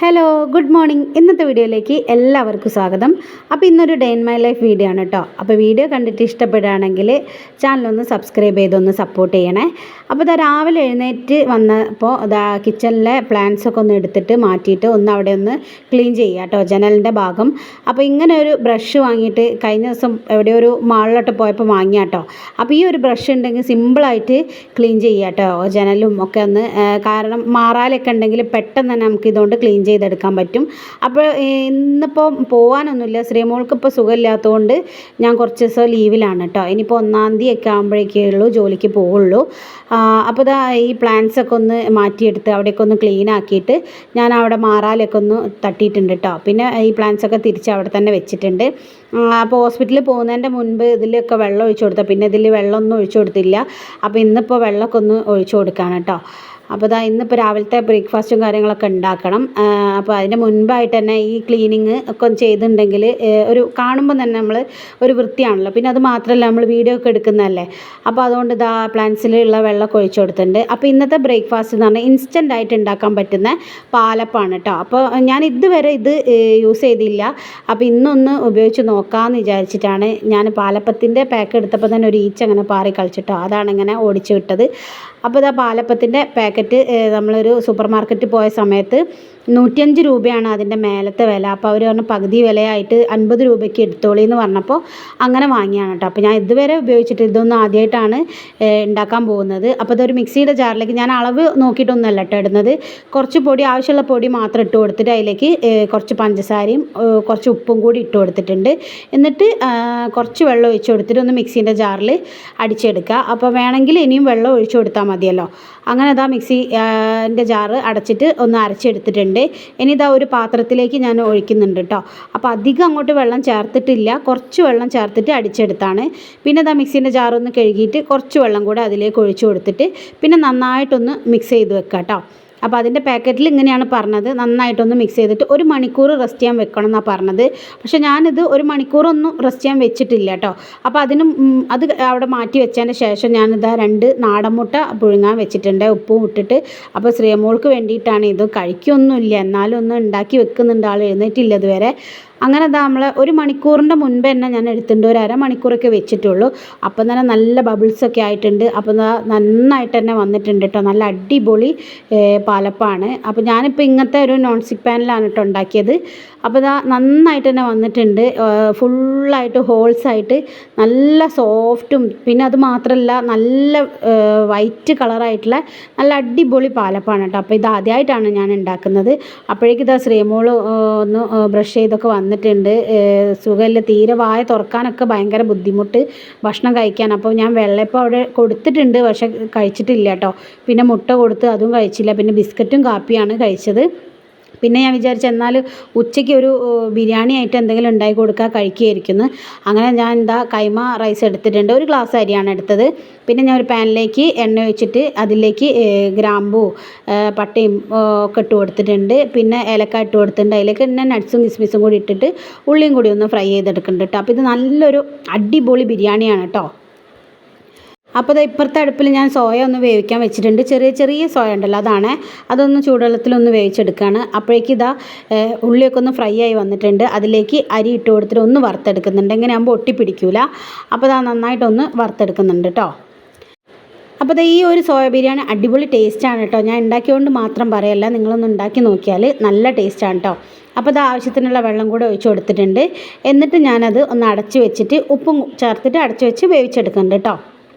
Hello good morning. ഇന്നത്തെ വീഡിയോയിലേക്ക് എല്ലാവർക്കും സ്വാഗതം. അപ്പോൾ ഇന്നൊരു day in my life video ആണ് കേട്ടോ. അപ്പോൾ വീഡിയോ കണ്ടിട്ട് ഇഷ്ടപ്പെടുകയാണെങ്കിൽ ചാനലൊന്ന് സബ്സ്ക്രൈബ് ചെയ്തൊന്ന് സപ്പോർട്ട് ചെയ്യണേ. അപ്പോൾ ഇതാ രാവിലെ എഴുന്നേറ്റ് വന്നപ്പോൾ ഇതാ കിച്ചണിലെ പ്ലാന്റ്സൊക്കെ ഒന്ന് എടുത്തിട്ട് മാറ്റിയിട്ട് ഒന്ന് അവിടെ ഒന്ന് ക്ലീൻ ചെയ്യുക കേട്ടോ, ജനലിൻ്റെ ഭാഗം. അപ്പോൾ ഇങ്ങനെ ഒരു ബ്രഷ് വാങ്ങിയിട്ട് കഴിഞ്ഞ ദിവസം എവിടെയോ ഒരു മാളിലോട്ട് പോയപ്പോൾ വാങ്ങിയ കേട്ടോ. അപ്പോൾ ഈ ഒരു ബ്രഷ് ഉണ്ടെങ്കിൽ സിമ്പിളായിട്ട് ക്ലീൻ ചെയ്യുക കേട്ടോ, ജനലും ഒക്കെ ഒന്ന്. കാരണം മാറാലൊക്കെ ഉണ്ടെങ്കിൽ പെട്ടെന്ന് തന്നെ നമുക്ക് ഇതുകൊണ്ട് ക്ലീൻ ചെയ്തെടുക്കാൻ പറ്റും. അപ്പോൾ ഇന്നിപ്പോൾ പോകാനൊന്നുമില്ല, ശ്രീമോൾക്ക് ഇപ്പോൾ സുഖമില്ലാത്തതുകൊണ്ട് ഞാൻ കുറച്ച് ദിവസം ലീവിലാണ് കേട്ടോ. ഇനിയിപ്പോൾ 1-ാം തീയതി ഒക്കെ ആകുമ്പോഴേക്കേ ഉള്ളൂ ജോലിക്ക് പോവുള്ളൂ. അപ്പോൾ ഇതാ ഈ പ്ലാന്റ്സൊക്കെ ഒന്ന് മാറ്റിയെടുത്ത് അവിടെയൊക്കെ ഒന്ന് ക്ലീൻ ആക്കിയിട്ട് ഞാൻ അവിടെ മാറാലൊക്കെ ഒന്ന് തട്ടിയിട്ടുണ്ട് കേട്ടോ. പിന്നെ ഈ പ്ലാന്റ്സൊക്കെ തിരിച്ച് അവിടെ തന്നെ വെച്ചിട്ടുണ്ട്. അപ്പോൾ ഹോസ്പിറ്റലിൽ പോകുന്നതിൻ്റെ മുൻപ് ഇതിലൊക്കെ വെള്ളം ഒഴിച്ചു കൊടുത്താൽ പിന്നെ ഇതിൽ വെള്ളമൊന്നും ഒഴിച്ചു കൊടുത്തില്ല. അപ്പോൾ ഇന്നിപ്പോൾ വെള്ളമൊക്കെ ഒന്ന് ഒഴിച്ചു കൊടുക്കുകയാണ് കേട്ടോ. അപ്പോൾ ഇതാ ഇന്നിപ്പോൾ രാവിലത്തെ ബ്രേക്ക്ഫാസ്റ്റും കാര്യങ്ങളൊക്കെ ഉണ്ടാക്കണം. അപ്പോൾ അതിൻ്റെ മുൻപായിട്ട് തന്നെ ഈ ക്ലീനിങ് ഒക്കെ ഒന്ന് ചെയ്തിട്ടുണ്ടെങ്കിൽ ഒരു കാണുമ്പോൾ തന്നെ നമ്മൾ ഒരു വൃത്തിയാണല്ലോ. പിന്നെ അത് മാത്രമല്ല നമ്മൾ വീഡിയോ ഒക്കെ എടുക്കുന്നതല്ലേ, അപ്പോൾ അതുകൊണ്ട് ഇതാ പ്ലാന്റ്സിലുള്ള വെള്ളമൊക്കെ ഒഴിച്ചു കൊടുത്തിട്ടുണ്ട്. അപ്പോൾ ഇന്നത്തെ ബ്രേക്ക്ഫാസ്റ്റ് എന്ന് പറഞ്ഞാൽ ഇൻസ്റ്റൻ്റ് ആയിട്ട് ഉണ്ടാക്കാൻ പറ്റുന്ന പാലപ്പാണ് കേട്ടോ. അപ്പോൾ ഞാൻ ഇതുവരെ ഇത് യൂസ് ചെയ്തില്ല. അപ്പോൾ ഇന്നൊന്ന് ഉപയോഗിച്ച് നോക്കാമെന്ന് വിചാരിച്ചിട്ടാണ് ഞാൻ പാലപ്പത്തിൻ്റെ പാക്ക് എടുത്തപ്പോൾ തന്നെ ഒരു ഈച്ച അങ്ങനെ പാറി കളിച്ചിട്ടോ, അതാണ് ഇങ്ങനെ ഓടിച്ചു വിട്ടത്. അപ്പോൾ ഇതാ പാലപ്പത്തിൻ്റെ പാക്കറ്റ് നമ്മളൊരു സൂപ്പർ മാർക്കറ്റിൽ പോയ സമയത്ത് 105 രൂപയാണ് അതിൻ്റെ മേലത്തെ വില. അപ്പോൾ അവർ പറഞ്ഞു പകുതി വിലയായിട്ട് 50 രൂപയ്ക്ക് എടുത്തോളി എന്ന് പറഞ്ഞപ്പോൾ അങ്ങനെ വാങ്ങിയാണ് കേട്ടോ. അപ്പോൾ ഞാൻ ഇതുവരെ ഉപയോഗിച്ചിട്ട് ഇതൊന്നും ആദ്യമായിട്ടാണ് ഉണ്ടാക്കാൻ പോകുന്നത്. അപ്പോൾ ഇതൊരു മിക്സിയുടെ ജാറിലേക്ക് ഞാൻ അളവ് നോക്കിയിട്ടൊന്നുമല്ല കേട്ടോ ഇടുന്നത്. കുറച്ച് പൊടി, ആവശ്യമുള്ള പൊടി മാത്രം ഇട്ട് കൊടുത്തിട്ട് അതിലേക്ക് കുറച്ച് പഞ്ചസാരയും കുറച്ച് ഉപ്പും കൂടി ഇട്ട് കൊടുത്തിട്ടുണ്ട്. എന്നിട്ട് കുറച്ച് വെള്ളം ഒഴിച്ച് കൊടുത്തിട്ട് ഒന്ന് മിക്സീൻ്റെ ജാറിൽ അടിച്ചെടുക്കുക. അപ്പോൾ വേണമെങ്കിൽ ഇനിയും വെള്ളം ഒഴിച്ച് കൊടുത്താൽ മതിയല്ലോ. അങ്ങനെ ഇതാ മിക്സിൻ്റെ ജാറ് അടച്ചിട്ട് ഒന്ന് അരച്ചെടുത്തിട്ടുണ്ട്. ഇനി ഇതാ ഒരു പാത്രത്തിലേക്ക് ഞാൻ ഒഴിക്കുന്നുണ്ട് കേട്ടോ. അപ്പോൾ അധികം അങ്ങോട്ട് വെള്ളം ചേർത്തിട്ടില്ല, കുറച്ച് വെള്ളം ചേർത്തിട്ട് അടിച്ചെടുത്താണ്. പിന്നെ ഇതാ മിക്സീൻ്റെ ജാറൊന്ന് കഴുകിയിട്ട് കുറച്ച് വെള്ളം കൂടെ അതിലേക്ക് ഒഴിച്ചു കൊടുത്തിട്ട് പിന്നെ നന്നായിട്ടൊന്ന് മിക്സ് ചെയ്ത് വെക്കാം കേട്ടോ. അപ്പോൾ അതിൻ്റെ പാക്കറ്റിൽ ഇങ്ങനെയാണ് പറഞ്ഞത്, നന്നായിട്ടൊന്ന് മിക്സ് ചെയ്തിട്ട് 1 മണിക്കൂർ റെസ്റ്റ് ചെയ്യാൻ വെക്കണം എന്നാണ് പറഞ്ഞത്. പക്ഷേ ഞാനിത് 1 മണിക്കൂറൊന്നും റെസ്റ്റ് ചെയ്യാൻ വെച്ചിട്ടില്ല കേട്ടോ. അപ്പോൾ അത് അവിടെ മാറ്റി വെച്ചതിന് ശേഷം ഞാനിതാ 2 നാടൻ മുട്ട പുഴുങ്ങാൻ വെച്ചിട്ടുണ്ട്, ഉപ്പും ഇട്ടിട്ട്. അപ്പോൾ ശ്രീമോൾക്ക് വേണ്ടിയിട്ടാണ്. ഇത് കഴിക്കൊന്നുമില്ല, എന്നാലും ഒന്ന് ഉണ്ടാക്കി വെക്കുന്നുണ്ട്, ആൾ എഴുന്നേറ്റില്ല ഇതുവരെ. അങ്ങനെ ഇതാ നമ്മൾ 1 മണിക്കൂറിൻ്റെ മുൻപ് തന്നെ ഞാൻ എടുത്തിട്ടുണ്ട്, ഒരു അരമണിക്കൂറൊക്കെ വെച്ചിട്ടുള്ളൂ. അപ്പം തന്നെ നല്ല ബബിൾസൊക്കെ ആയിട്ടുണ്ട്. അപ്പോൾ നന്നായിട്ട് തന്നെ വന്നിട്ടുണ്ട് കേട്ടോ, നല്ല അടിപൊളി പാലപ്പാണ്. അപ്പോൾ ഞാനിപ്പോൾ ഇങ്ങനത്തെ ഒരു നോൺ സ്റ്റിക്ക് പാനിലാണ് കേട്ടോ ഉണ്ടാക്കിയത്. അപ്പോൾ ഇതാ നന്നായിട്ട് തന്നെ വന്നിട്ടുണ്ട്, ഫുള്ളായിട്ട് ഹോൾസായിട്ട് നല്ല സോഫ്റ്റും, പിന്നെ അത് മാത്രമല്ല നല്ല വൈറ്റ് കളറായിട്ടുള്ള നല്ല അടിപൊളി പാലപ്പാണ് കേട്ടോ. അപ്പോൾ ഇത് ആദ്യമായിട്ടാണ് ഞാൻ ഉണ്ടാക്കുന്നത്. അപ്പോഴേക്കും ഇതാ ശ്രീമോൾ ഒന്ന് ബ്രഷ് ചെയ്തൊക്കെ വന്നിട്ടുണ്ട്. സുഖമില്ല, തീരെ വായ തുറക്കാനൊക്കെ ഭയങ്കര ബുദ്ധിമുട്ട് ഭക്ഷണം കഴിക്കാൻ. അപ്പോൾ ഞാൻ വെള്ളയപ്പം അവിടെ കൊടുത്തിട്ടുണ്ട്, പക്ഷേ കഴിച്ചിട്ടില്ല കേട്ടോ. പിന്നെ മുട്ട കൊടുത്ത് അതും കഴിച്ചില്ല. പിന്നെ ബിസ്ക്കറ്റും കാപ്പിയാണ് കഴിച്ചത്. പിന്നെ ഞാൻ വിചാരിച്ചു എന്നാൽ ഉച്ചയ്ക്ക് ഒരു ബിരിയാണി ആയിട്ട് എന്തെങ്കിലും ഉണ്ടാക്കി കൊടുക്കുക, കഴിക്കുകയായിരിക്കുന്നു. അങ്ങനെ ഞാൻ എന്താ കൈമ റൈസ് എടുത്തിട്ടുണ്ട്, 1 ഗ്ലാസ് അരിയാണ് എടുത്തത്. പിന്നെ ഞാൻ ഒരു പാനിലേക്ക് എണ്ണ ഒഴിച്ചിട്ട് അതിലേക്ക് ഗ്രാമ്പൂ പട്ടയും ഒക്കെ ഇട്ട് കൊടുത്തിട്ടുണ്ട്. പിന്നെ ഏലക്ക ഇട്ട് കൊടുത്തിട്ടുണ്ട്. അതിലേക്ക് തന്നെ നട്ട്സും കിസ്മിസും കൂടി ഇട്ടിട്ട് ഉള്ളിയും കൂടി ഒന്ന് ഫ്രൈ ചെയ്തെടുക്കുന്നുണ്ട് കേട്ടോ. അപ്പോൾ ഇത് നല്ലൊരു അടിപൊളി ബിരിയാണിയാണ് കേട്ടോ. അപ്പോൾ ഇപ്പുറത്തെ അടുപ്പിൽ ഞാൻ സോയ ഒന്ന് വേവിക്കാൻ വെച്ചിട്ടുണ്ട്. ചെറിയ ചെറിയ സോയ ഉണ്ടല്ലോ, അതൊന്ന് ചൂടുവെള്ളത്തിലൊന്ന് വേവിച്ചെടുക്കുകയാണ്. അപ്പോഴേക്കും ഇതാ ഉള്ളിയൊക്കെ ഒന്ന് ഫ്രൈ ആയി വന്നിട്ടുണ്ട്. അതിലേക്ക് അരി ഇട്ട് കൊടുത്തിട്ട് ഒന്ന് വറുത്തെടുക്കുന്നുണ്ട്. ഇങ്ങനെ ആകുമ്പോൾ ഒട്ടിപ്പിടിക്കില്ല. അപ്പോൾ ഇതാ നന്നായിട്ടൊന്ന് വറുത്തെടുക്കുന്നുണ്ട് കേട്ടോ. അപ്പോൾ ഈ ഒരു സോയ ബിരിയാണി അടിപൊളി ടേസ്റ്റാണ് കേട്ടോ. ഞാൻ ഉണ്ടാക്കിയതുകൊണ്ട് മാത്രം പറയല്ല, നിങ്ങളൊന്ന് ഉണ്ടാക്കി നോക്കിയാൽ നല്ല ടേസ്റ്റാണ് കേട്ടോ. അപ്പോൾ ഇത് ആവശ്യത്തിനുള്ള വെള്ളം കൂടെ ഒഴിച്ച് കൊടുത്തിട്ടുണ്ട്. എന്നിട്ട് ഞാനത് ഒന്ന് അടച്ച് വെച്ചിട്ട് ഉപ്പും ചേർത്തിട്ട് അടച്ച് വെച്ച് വേവിച്ചെടുക്കുന്നുണ്ട് കേട്ടോ.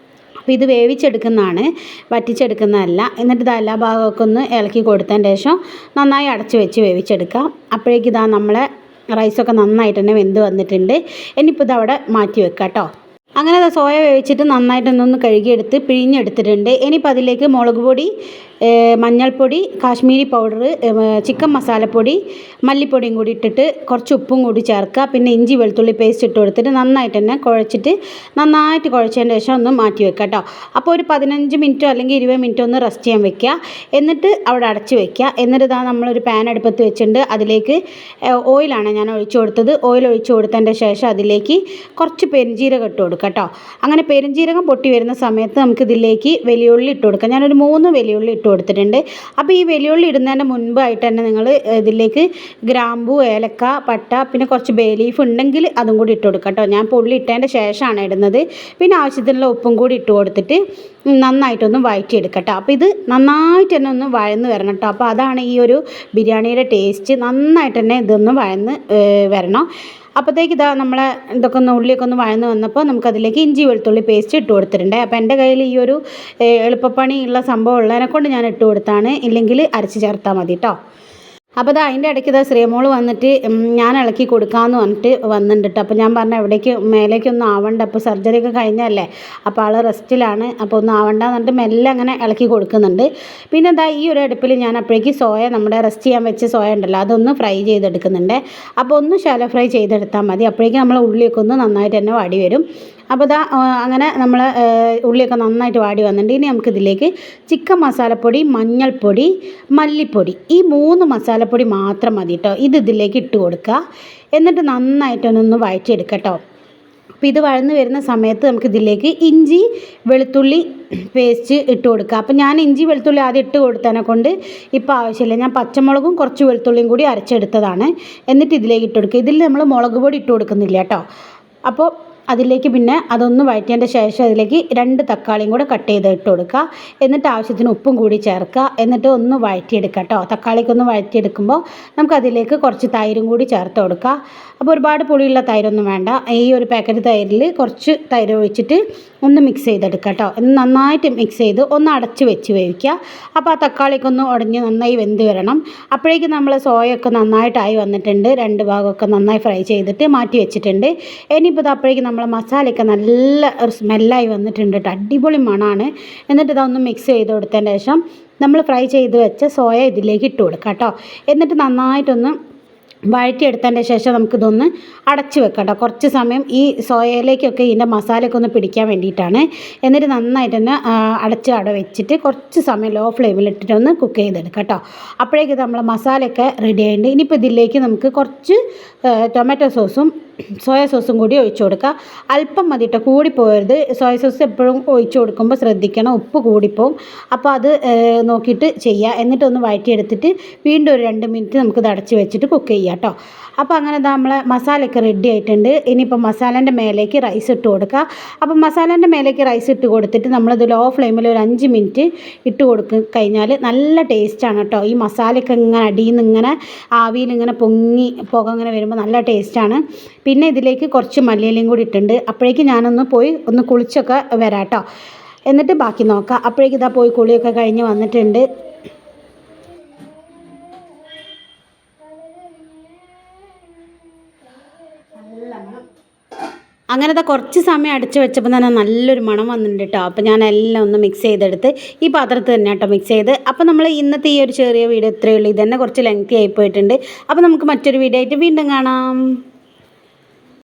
അപ്പോൾ ഇത് വേവിച്ചെടുക്കുന്നതാണ്, വറ്റിച്ചെടുക്കുന്നതല്ല. എന്നിട്ട് ഇത് എല്ലാ ഭാഗമൊക്കെ ഒന്ന് ഇളക്കി കൊടുത്തതിന് ശേഷം നന്നായി അടച്ച് വെച്ച് വേവിച്ചെടുക്കാം. അപ്പോഴേക്കും ഇതാ നമ്മളെ റൈസൊക്കെ നന്നായിട്ട് തന്നെ വെന്ത് വന്നിട്ടുണ്ട്. ഇനിയിപ്പോൾ ഇതവിടെ മാറ്റി വെക്കാം കേട്ടോ. അങ്ങനെ സോയ വേവിച്ചിട്ട് നന്നായിട്ടൊന്നൊന്ന് കഴുകിയെടുത്ത് പിഴിഞ്ഞെടുത്തിട്ടുണ്ട്. ഇനിയിപ്പോൾ അതിലേക്ക് മുളക് പൊടി, മഞ്ഞൾപ്പൊടി, കാശ്മീരി പൗഡർ, ചിക്കൻ മസാലപ്പൊടി, മല്ലിപ്പൊടിയും കൂടി ഇട്ടിട്ട് കുറച്ച് ഉപ്പും കൂടി ചേർക്കുക. പിന്നെ ഇഞ്ചി വെളുത്തുള്ളി പേസ്റ്റ് ഇട്ട് കൊടുത്തിട്ട് നന്നായിട്ട് തന്നെ കുഴച്ചിട്ട് നന്നായിട്ട് കുഴച്ചതിന് ശേഷം ഒന്ന് മാറ്റി വെക്കുക കേട്ടോ. അപ്പോൾ ഒരു 15 മിനിറ്റോ അല്ലെങ്കിൽ 20 മിനിറ്റോ ഒന്ന് റെസ്റ്റ് ചെയ്യാൻ വെക്കുക. എന്നിട്ട് അവിടെ അടച്ച് വെക്കുക. എന്നിട്ട് ഇതാ നമ്മളൊരു പാൻ അടുപ്പത്ത് വെച്ചിട്ടുണ്ട്. അതിലേക്ക് ഓയിലാണ് ഞാൻ ഒഴിച്ചു കൊടുത്തത്. ഓയിൽ ഒഴിച്ചു കൊടുത്തതിൻ്റെ ശേഷം അതിലേക്ക് കുറച്ച് പെരുംജീരകം ഇട്ട് കൊടുക്കുക കേട്ടോ. അങ്ങനെ പെരുംജീരകം പൊട്ടി വരുന്ന സമയത്ത് നമുക്കിതിലേക്ക് വലിയുള്ളി ഇട്ട് കൊടുക്കാം. ഞാനൊരു 3 വലിയുള്ളി ഇട്ട് കൊടുത്തിട്ടുണ്ട്. അപ്പോൾ ഈ വലിയ ഉള്ളി ഇടുന്നതിൻ്റെ മുൻപായിട്ട് തന്നെ നിങ്ങൾ ഇതിലേക്ക് ഗ്രാമ്പൂ, ഏലക്ക, പട്ട, പിന്നെ കുറച്ച് ബേ ലീഫ് ഉണ്ടെങ്കിൽ അതും കൂടി ഇട്ട് കൊടുക്കാം കേട്ടോ. ഞാൻ ഉള്ളി ഇട്ടതിൻ്റെ ശേഷമാണ് ഇടുന്നത്. പിന്നെ ആവശ്യത്തിനുള്ള ഉപ്പും കൂടി ഇട്ട് കൊടുത്തിട്ട് നന്നായിട്ടൊന്ന് വഴറ്റിയെടുക്കാം കേട്ടോ. അപ്പോൾ ഇത് നന്നായിട്ട് തന്നെ ഒന്ന് വഴന്ന് വരണം കേട്ടോ. അപ്പോൾ അതാണ് ഈ ഒരു ബിരിയാണിയുടെ ടേസ്റ്റ്. നന്നായിട്ട് തന്നെ ഇതൊന്ന് വഴന്ന് വരണം. അപ്പോഴത്തേക്ക് ഇതാ നമ്മളെ ഇതൊക്കെ ഒന്ന് ഉള്ളിയൊക്കെ ഒന്ന് വഴന്ന് വന്നപ്പോൾ നമുക്കതിലേക്ക് ഇഞ്ചി വെളുത്തുള്ളി പേസ്റ്റ് ഇട്ട് കൊടുത്തിട്ടുണ്ട്. അപ്പോൾ എൻ്റെ കയ്യിൽ ഈ ഒരു എളുപ്പപ്പണിയുള്ള സംഭവം ഉള്ളതിനെ കൊണ്ട് ഞാൻ ഇട്ട് കൊടുത്താണ്. ഇല്ലെങ്കിൽ അരച്ച് ചേർത്താൽ മതി കേട്ടോ. അപ്പോൾ ഇതാ അതിൻ്റെ ഇടയ്ക്ക് ഇതാ ശ്രീമോള് വന്നിട്ട് ഞാൻ ഇളക്കി കൊടുക്കാമെന്ന് പറഞ്ഞിട്ട് വന്നിട്ടുണ്ട് കേട്ടോ. അപ്പോൾ ഞാൻ പറഞ്ഞ എവിടേക്ക് മേലേക്കൊന്നും ആവണ്ട, അപ്പോൾ സർജറി ഒക്കെ കഴിഞ്ഞല്ലേ, അപ്പോൾ ആൾ റെസ്റ്റിലാണ്, അപ്പോൾ ഒന്നും ആവണ്ടെന്ന് പറഞ്ഞിട്ട് മെല്ലെ അങ്ങനെ ഇളക്കി കൊടുക്കുന്നുണ്ട്. പിന്നെ എന്താ ഈ ഒരു അടുപ്പിൽ ഞാൻ അപ്പോഴേക്ക് സോയ, നമ്മുടെ റെസ്റ്റ് ചെയ്യാൻ വെച്ച സോയ ഉണ്ടല്ലോ, അതൊന്ന് ഫ്രൈ ചെയ്തെടുക്കുന്നുണ്ട്. അപ്പോൾ ഒന്ന് ശാലോ ഫ്രൈ ചെയ്തെടുത്താൽ മതി. അപ്പോഴേക്കും നമ്മൾ ഉള്ളിയൊക്കെ ഒന്ന് നന്നായിട്ട് തന്നെ വാടി വരും. അപ്പോൾ ഇതാ അങ്ങനെ നമ്മൾ ഉള്ളിയൊക്കെ നന്നായിട്ട് വാടി വന്നിട്ടുണ്ട്. ഇനി നമുക്കിതിലേക്ക് ചിക്കൻ മസാലപ്പൊടി, മഞ്ഞൾപ്പൊടി, മല്ലിപ്പൊടി, ഈ 3 മസാലപ്പൊടി മാത്രം മതി കേട്ടോ. ഇതിലേക്ക് ഇട്ട് കൊടുക്കുക. എന്നിട്ട് നന്നായിട്ടൊന്ന് വഴറ്റിയെടുക്കുക കേട്ടോ. അപ്പോൾ ഇത് വഴന്ന് വരുന്ന സമയത്ത് നമുക്കിതിലേക്ക് ഇഞ്ചി വെളുത്തുള്ളി പേസ്റ്റ് ഇട്ട് കൊടുക്കുക. അപ്പോൾ ഞാൻ ഇഞ്ചി വെളുത്തുള്ളി ആദ്യം ഇട്ട് കൊടുത്തതിനെ കൊണ്ട് ഇപ്പോൾ ആവശ്യമില്ല. ഞാൻ പച്ചമുളകും കുറച്ച് വെളുത്തുള്ളിയും കൂടി അരച്ചെടുത്തതാണ്. എന്നിട്ട് ഇതിലേക്ക് ഇട്ട് കൊടുക്കുക. ഇതിൽ നമ്മൾ മുളക് പൊടി ഇട്ട് കൊടുക്കുന്നില്ല കേട്ടോ. അപ്പോൾ അതിലേക്ക് പിന്നെ അതൊന്ന് വഴറ്റിയതിൻ്റെ ശേഷം അതിലേക്ക് 2 തക്കാളിയും കൂടെ കട്ട് ചെയ്ത് ഇട്ട് കൊടുക്കുക. എന്നിട്ട് ആവശ്യത്തിന് ഉപ്പും കൂടി ചേർക്കുക. എന്നിട്ട് ഒന്ന് വഴറ്റിയെടുക്കുക കേട്ടോ. തക്കാളിക്കൊന്ന് വഴറ്റിയെടുക്കുമ്പോൾ നമുക്കതിലേക്ക് കുറച്ച് തൈരും കൂടി ചേർത്ത് കൊടുക്കുക. അപ്പോൾ ഒരുപാട് പുളിയുള്ള തൈരൊന്നും വേണ്ട. ഈ ഒരു പാക്കറ്റ് തൈരിൽ കുറച്ച് തൈര് ഒഴിച്ചിട്ട് ഒന്ന് മിക്സ് ചെയ്തെടുക്കുക കേട്ടോ. നന്നായിട്ട് മിക്സ് ചെയ്ത് ഒന്ന് അടച്ച് വെച്ച് വേവിക്കുക. അപ്പോൾ ആ തക്കാളിയൊക്കെ ഒന്ന് ഉടഞ്ഞ് നന്നായി വെന്ത് വരണം. അപ്പോഴേക്കും നമ്മൾ സോയൊക്കെ നന്നായിട്ടായി വന്നിട്ടുണ്ട്. 2 ഭാഗമൊക്കെ നന്നായി ഫ്രൈ ചെയ്തിട്ട് മാറ്റി വെച്ചിട്ടുണ്ട്. ഇനിയിപ്പോൾ ഇത് അപ്പോഴേക്കും നമ്മളെ മസാലയൊക്കെ നല്ല ഒരു സ്മെല്ലായി വന്നിട്ടുണ്ട് കേട്ടോ. അടിപൊളി മണമാണ്. എന്നിട്ട് ഇതൊന്ന് മിക്സ് ചെയ്ത് കൊടുത്തതിന് ശേഷം നമ്മൾ ഫ്രൈ ചെയ്ത് വെച്ച സോയ ഇതിലേക്ക് ഇട്ട് കൊടുക്കുക കേട്ടോ. എന്നിട്ട് നന്നായിട്ടൊന്ന് വഴറ്റിയെടുത്തതിൻ്റെ ശേഷം നമുക്കിതൊന്ന് അടച്ച് വെക്കാം കേട്ടോ. കുറച്ച് സമയം ഈ സോയയിലേക്കൊക്കെ ഇതിൻ്റെ മസാലയൊക്കെ ഒന്ന് പിടിക്കാൻ വേണ്ടിയിട്ടാണ്. എന്നിട്ട് നന്നായിട്ട് തന്നെ അടച്ച് വെച്ചിട്ട് കുറച്ച് സമയം ലോ ഫ്ലെയിമിലിട്ടിട്ട് ഒന്ന് കുക്ക് ചെയ്തെടുക്കാം കേട്ടോ. അപ്പോഴേക്കും നമ്മൾ മസാലയൊക്കെ റെഡി ആയിട്ടുണ്ട്. ഇനിയിപ്പോൾ ഇതിലേക്ക് നമുക്ക് കുറച്ച് ടൊമാറ്റോ സോസും സോയ സോസും കൂടി ഒഴിച്ചു കൊടുക്കുക. അല്പം മതി കേട്ടോ, കൂടിപ്പോകരുത്. സോയ സോസ് എപ്പോഴും ഒഴിച്ചു കൊടുക്കുമ്പോൾ ശ്രദ്ധിക്കണം, ഉപ്പ് കൂടിപ്പോവും. അപ്പോൾ അത് നോക്കിയിട്ട് ചെയ്യുക. എന്നിട്ടൊന്ന് വഴറ്റിയെടുത്തിട്ട് വീണ്ടും ഒരു 2 മിനിറ്റ് നമുക്കിത് അടച്ച് വെച്ചിട്ട് കുക്ക് ചെയ്യാം കേട്ടോ. അപ്പോൾ അങ്ങനെ നമ്മളെ മസാലയൊക്കെ റെഡി ആയിട്ടുണ്ട്. ഇനിയിപ്പോൾ മസാലേൻ്റെ മേലേക്ക് റൈസ് ഇട്ട് കൊടുക്കുക. അപ്പോൾ മസാലേൻ്റെ മേലേക്ക് റൈസ് ഇട്ട് കൊടുത്തിട്ട് നമ്മളിത് ലോ ഫ്ലെയിമിൽ ഒരു 5 മിനിറ്റ് ഇട്ട് കഴിഞ്ഞാൽ നല്ല ടേസ്റ്റാണ് കേട്ടോ. ഈ മസാലയൊക്കെ ഇങ്ങനെ അടിയിൽ നിന്ന് ഇങ്ങനെ ആവിയിൽ ഇങ്ങനെ പൊങ്ങി പുക ഇങ്ങനെ വരുമ്പോൾ നല്ല ടേസ്റ്റാണ്. പിന്നെ ഇതിലേക്ക് കുറച്ച് മല്ലിയിലയും കൂടി ഇട്ടുണ്ട്. അപ്പോഴേക്കും ഞാനൊന്ന് പോയി ഒന്ന് കുളിച്ചൊക്കെ വരാം കേട്ടോ. എന്നിട്ട് ബാക്കി നോക്കാം. അപ്പോഴേക്കും ഇതാ പോയി കുളിയൊക്കെ കഴിഞ്ഞ് വന്നിട്ടുണ്ട്. അങ്ങനത്തെ കുറച്ച് സമയം അടച്ച് വെച്ചപ്പോൾ തന്നെ നല്ലൊരു മണം വന്നിട്ടുണ്ട് കേട്ടോ. അപ്പോൾ ഞാൻ എല്ലാം ഒന്ന് മിക്സ് ചെയ്തെടുത്ത് ഈ പാത്രത്തിൽ തന്നെ കേട്ടോ മിക്സ് ചെയ്ത്. അപ്പോൾ നമ്മൾ ഇന്നത്തെ ഈ ഒരു ചെറിയ വീഡിയോ ഇത്രയേ ഉള്ളൂ. ഇതന്നെ കുറച്ച് ലെങ്തി ആയിപ്പോയിട്ടുണ്ട്. അപ്പോൾ നമുക്ക് മറ്റൊരു വീഡിയോ ആയിട്ട് വീണ്ടും കാണാം.